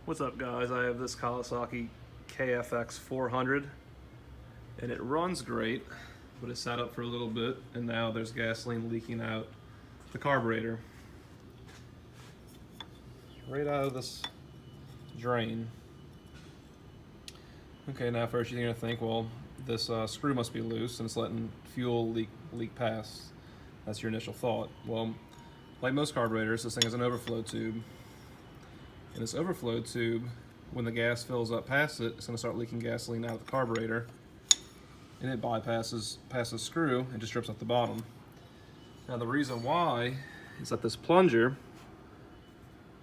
What's up, guys? I have this Kawasaki KFX 400 and it runs great, but it sat up for a little bit and now there's gasoline leaking out the carburetor right out of this drain. Okay, now first you're gonna think, well, this screw must be loose and it's letting fuel leak past. That's your initial thought. Well, like most carburetors, this thing has an overflow tube. And this overflow tube, when the gas fills up past it, it's going to start leaking gasoline out of the carburetor, and it bypasses past the screw and just drips off the bottom. Now the reason why is that this plunger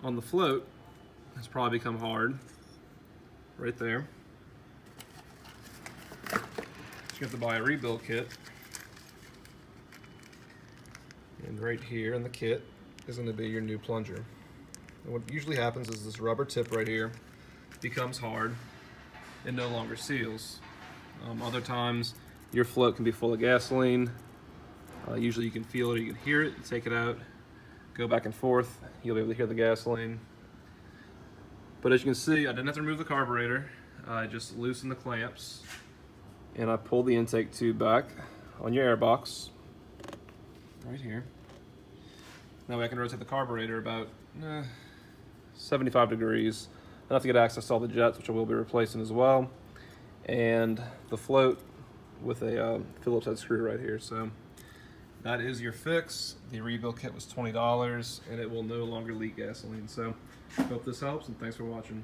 on the float has probably become hard right there. So you have to buy a rebuild kit, and right here in the kit is going to be your new plunger. And what usually happens is this rubber tip right here becomes hard and no longer seals. Other times your float can be full of gasoline. Usually you can feel it or you can hear it. You take it out, go back and forth, you'll be able to hear the gasoline. But as you can see, I didn't have to remove the carburetor. I just loosened the clamps and I pulled the intake tube back on your airbox right here. That way I can rotate the carburetor about 75 degrees, enough to get access to all the jets, which I will be replacing as well, and the float with a Phillips head screw right here. So that is your fix. The rebuild kit was $20 and it will no longer leak gasoline. So hope this helps and thanks for watching.